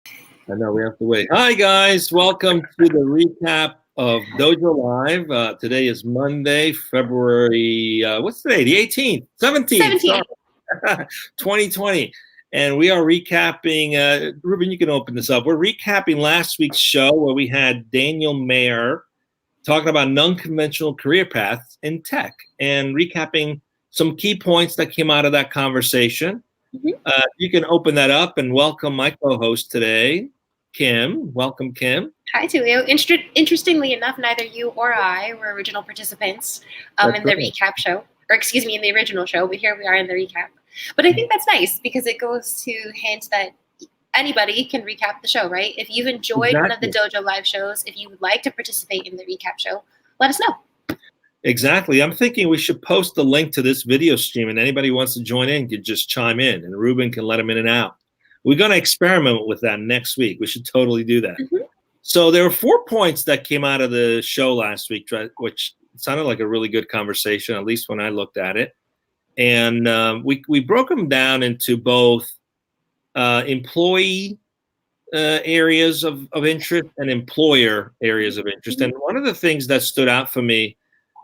I know we have to wait. Hi, guys. Welcome to the recap of Dojo Live. Today is Monday, February, what's today? The 18th, 17th, 17. sorry, 2020. And we are recapping, Ruben, you can open this up. We're recapping last week's show where we had Daniel Mayer talking about non-conventional career paths in tech and recapping some key points that came out of that conversation. You can open that up and welcome my co-host today, Kim. Welcome, Kim. Hi, Tulio. Interestingly enough, neither you or I were original participants in the recap show, or excuse me, in the original show, but here we are in the recap. But I think that's nice because it goes to hint that anybody can recap the show, right? If you've enjoyed one of the Dojo Live shows, if you would like to participate in the recap show, let us know. Exactly. I'm thinking we should post the link to this video stream, and anybody who wants to join in could just chime in, and Ruben can let them in and out. We're going to experiment with that next week. We should totally do that. So there were 4 points that came out of the show last week, which sounded like a really good conversation, at least when I looked at it. And we broke them down into both employee areas of interest and employer areas of interest. And one of the things that stood out for me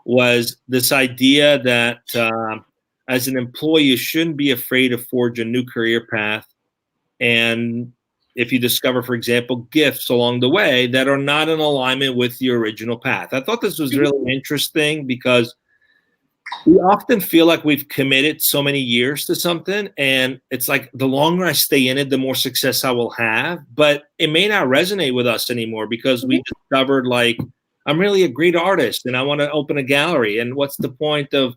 was this idea that as an employee, you shouldn't be afraid to forge a new career path. And if you discover, for example, gifts along the way that are not in alignment with your original path. I thought this was really interesting because we often feel like we've committed so many years to something, and it's like the longer I stay in it, the more success I will have. But it may not resonate with us anymore because we discovered, like, I'm really a great artist and I want to open a gallery. And what's the point of,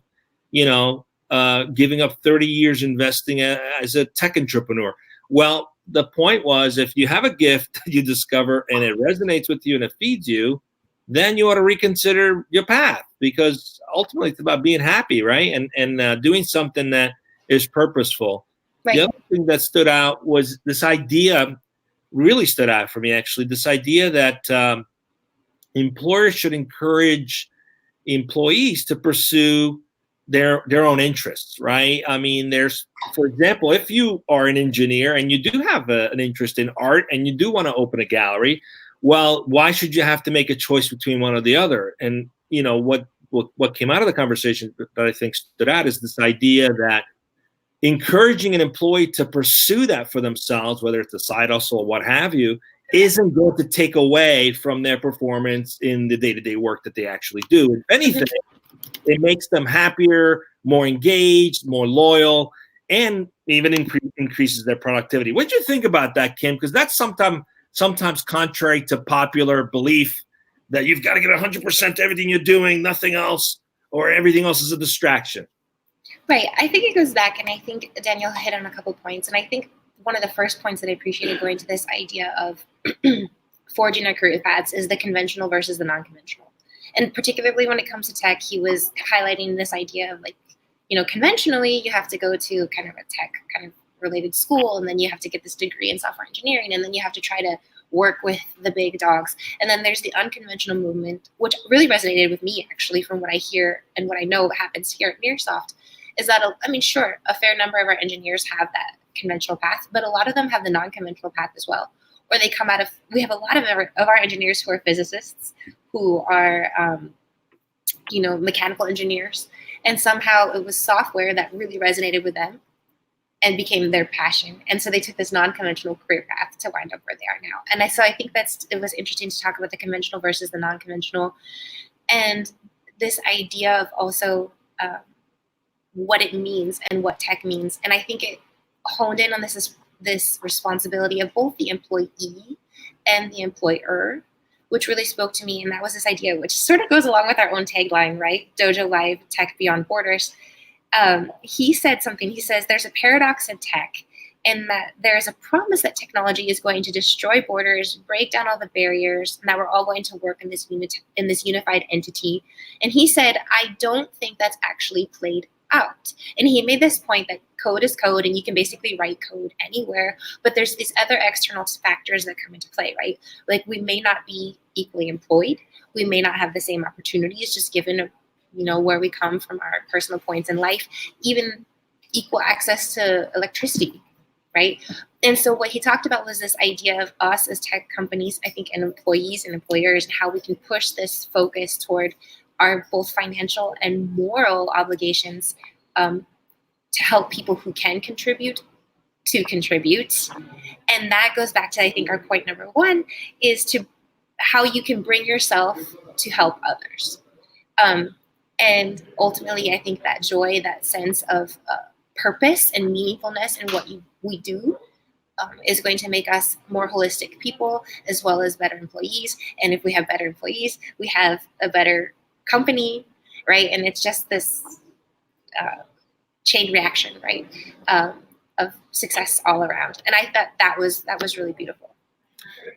giving up 30 years investing as a tech entrepreneur? Well, the point was, if you have a gift that you discover and it resonates with you and it feeds you, then you ought to reconsider your path, because ultimately it's about being happy, right? And doing something that is purposeful. Right. The other thing that stood out was this idea, really stood out for me, actually, this idea that employers should encourage employees to pursue their own interests, right? I mean, there's, for example, if you are an engineer and you do have an interest in art and you do want to open a gallery, well, why should you have to make a choice between one or the other? And what came out of the conversation that I think stood out is this idea that encouraging an employee to pursue that for themselves, whether it's a side hustle or what have you, isn't going to take away from their performance in the day-to-day work that they actually do. If anything, it makes them happier, more engaged, more loyal, and even increases their productivity. What do you think about that, Kim? Because that's sometimes contrary to popular belief that you've got to get 100% to everything you're doing, nothing else, or everything else is a distraction. Right. I think it goes back, and I think Daniel hit on a couple points. And I think one of the first points that I appreciated going to this idea of forging our career paths is the conventional versus the non-conventional. And particularly when it comes to tech, he was highlighting this idea of, like, conventionally you have to go to kind of a tech kind of related school, and then you have to get this degree in software engineering, and then you have to try to work with the big dogs. And then there's the unconventional movement, which really resonated with me, actually, from what I hear and what I know happens here at Nearsoft, is that, sure, a fair number of our engineers have that conventional path, but a lot of them have the non-conventional path as well. Or they come out of, we have a lot of our engineers who are physicists, who are, mechanical engineers. And somehow it was software that really resonated with them and became their passion. And so they took this non-conventional career path to wind up where they are now. And so I think it was interesting to talk about the conventional versus the non-conventional, and this idea of also what it means and what tech means. And I think it honed in on this responsibility of both the employee and the employer, which really spoke to me. And that was this idea, which sort of goes along with our own tagline, right? Dojo Live, Tech Beyond Borders. He said something. He says, there's a paradox in tech in that there's a promise that technology is going to destroy borders, break down all the barriers, and that we're all going to work in this unified entity. And he said, I don't think that's actually played out. And he made this point that code is code, and you can basically write code anywhere, but there's these other external factors that come into play, right? Like, we may not be equally employed. We may not have the same opportunities, just given, where we come from, our personal points in life, even equal access to electricity. right? And so what he talked about was this idea of us as tech companies, I think, and employees and employers, and how we can push this focus toward our both financial and moral obligations to help people who can contribute to contribute. And that goes back to, I think, our point number one is to how you can bring yourself to help others. And ultimately, I think that joy, that sense of purpose and meaningfulness in what we do is going to make us more holistic people, as well as better employees. And if we have better employees, we have a better company, right? And it's just this chain reaction, right, of success all around. And I thought that was really beautiful.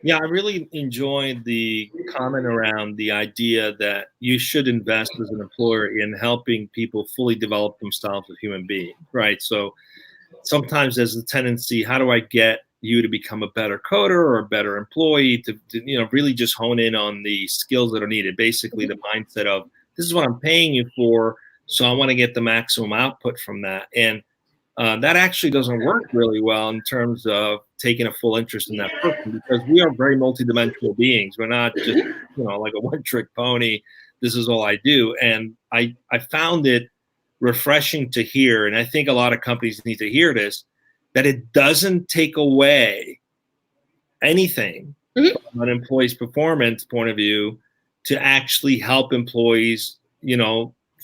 Yeah, I really enjoyed the comment around the idea that you should invest as an employer in helping people fully develop themselves as human beings, right? So sometimes there's a tendency, how do I get you to become a better coder or a better employee to really just hone in on the skills that are needed. Basically, the mindset of, this is what I'm paying you for, so I want to get the maximum output from that. And that actually doesn't work really well in terms of taking a full interest in that person, because we are very multidimensional beings. We're not just, like a one-trick pony. This is all I do. And I found it refreshing to hear, and I think a lot of companies need to hear this, that it doesn't take away anything from an employee's performance point of view to actually help employees,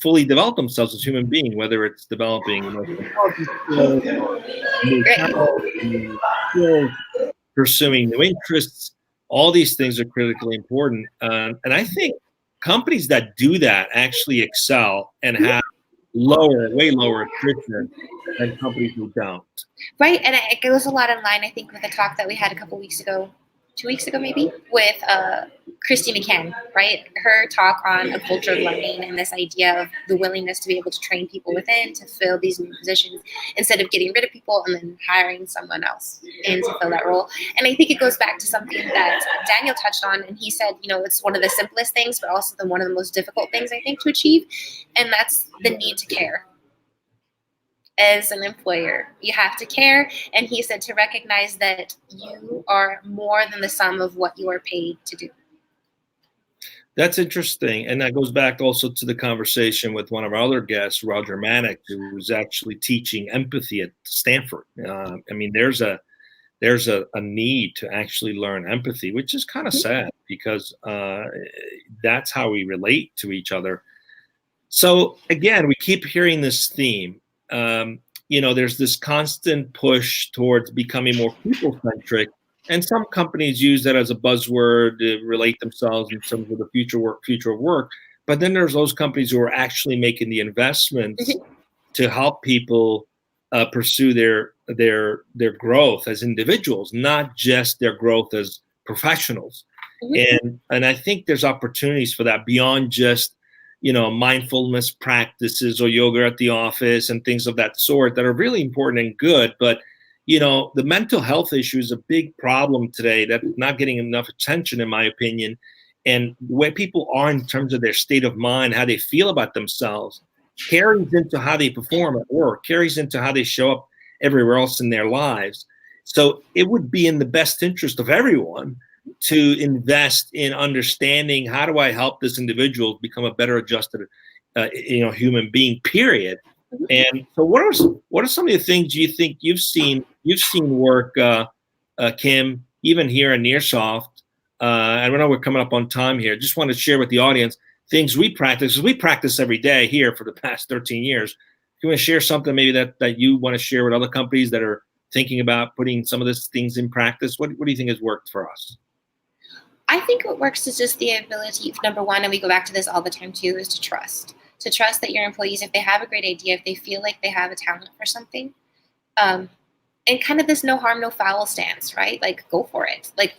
fully develop themselves as human beings, whether it's developing skills, new talent, new skills, pursuing new interests. All these things are critically important. And I think companies that do that actually excel and have way lower attrition than companies who don't. Right, and it goes a lot in line, I think, with a talk that we had a couple weeks ago, 2 weeks ago maybe, with Christy McCann, right? Her talk on a culture of learning and this idea of the willingness to be able to train people within to fill these new positions instead of getting rid of people and then hiring someone else in to fill that role. And I think it goes back to something that Daniel touched on, and he said, it's one of the simplest things, but also one of the most difficult things, I think, to achieve, and that's the need to care. As an employer, you have to care. And he said to recognize that you are more than the sum of what you are paid to do. That's interesting. And that goes back also to the conversation with one of our other guests, Roger Manick, who was actually teaching empathy at Stanford. There's a need to actually learn empathy, which is kind of sad, because that's how we relate to each other. So again, we keep hearing this theme. There's this constant push towards becoming more people-centric, and some companies use that as a buzzword to relate themselves in terms of the future of work. But then there's those companies who are actually making the investments to help people pursue their growth as individuals, not just their growth as professionals. And I think there's opportunities for that beyond just mindfulness practices or yoga at the office and things of that sort that are really important and good. But, the mental health issue is a big problem today that's not getting enough attention, in my opinion. And where people are in terms of their state of mind, how they feel about themselves, carries into how they perform at work, carries into how they show up everywhere else in their lives. So it would be in the best interest of everyone to invest in understanding, how do I help this individual become a better adjusted, human being, period. And so what are some of the things you think you've seen work, Kim, even here in Nearsoft? I know we're coming up on time here. Just want to share with the audience things we practice, because we practice every day here for the past 13 years. You want to share something maybe that you want to share with other companies that are thinking about putting some of these things in practice? What do you think has worked for us? I think what works is just the ability, number one, and we go back to this all the time too, is to trust. To trust that your employees, if they have a great idea, if they feel like they have a talent for something, and kind of this no harm, no foul stance, right? Like, go for it. Like,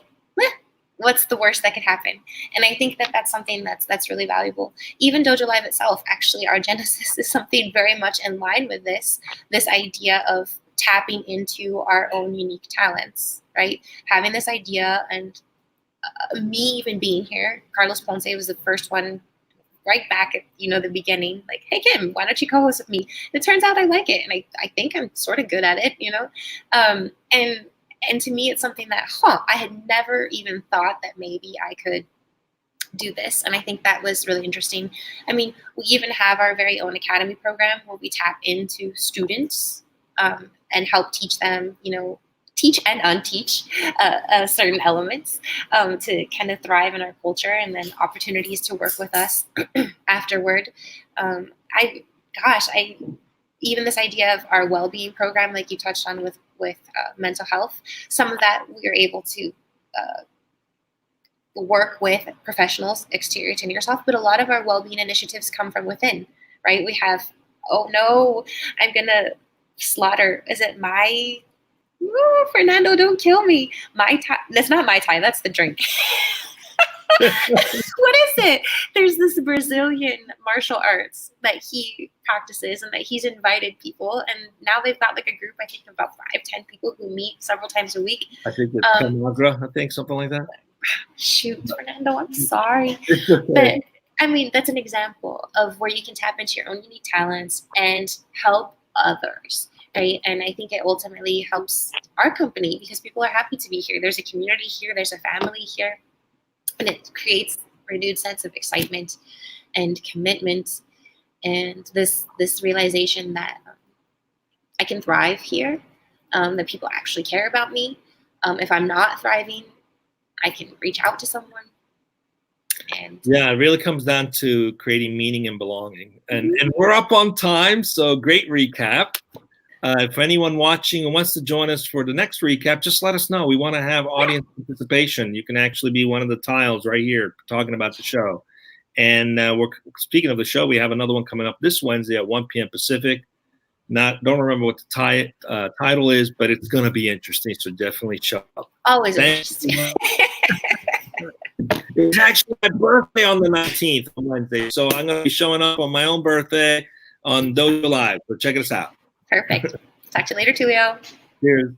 what's the worst that could happen? And I think that that's something that's really valuable. Even Dojo Live itself, actually, our genesis is something very much in line with this idea of tapping into our own unique talents, right? Having this idea, and me even being here, Carlos Ponce was the first one right back at, the beginning, like, hey, Kim, why don't you co-host with me? It turns out I like it. And I think I'm sort of good at it, and to me, it's something that, I had never even thought that maybe I could do this. And I think that was really interesting. I mean, we even have our very own academy program where we tap into students and help teach them, teach and unteach certain elements to kind of thrive in our culture, and then opportunities to work with us afterward. Even this idea of our well-being program, like you touched on with mental health, some of that we are able to work with professionals exterior to Nearsoft, but a lot of our well-being initiatives come from within, right? We have, oh no, I'm gonna slaughter, is it Fernando, don't kill me. Mai Tai, that's not Mai Tai, that's the drink. What is it? There's this Brazilian martial arts that he practices and that he's invited people. And now they've got like a group, I think about 5-10 people who meet several times a week. I think it's Camagra, I think, something like that. Shoot, Fernando, I'm sorry. It's okay. But I mean, that's an example of where you can tap into your own unique talents and help others. Right. And I think it ultimately helps our company because people are happy to be here. There's a community here. There's a family here. And it creates a renewed sense of excitement and commitment. And this realization that I can thrive here, that people actually care about me. If I'm not thriving, I can reach out to someone. And yeah, it really comes down to creating meaning and belonging. And we're up on time. So great recap. If anyone watching and wants to join us for the next recap, just let us know. We want to have audience participation. You can actually be one of the tiles right here talking about the show. And we're speaking of the show, we have another one coming up this Wednesday at 1 p.m. Pacific. Don't remember what the title is, but it's going to be interesting. So definitely show up. Always interesting. It's actually my birthday on the 19th on Wednesday. So I'm going to be showing up on my own birthday on Dojo Live. So check us out. Perfect. Talk to you later, Tulio. Cheers.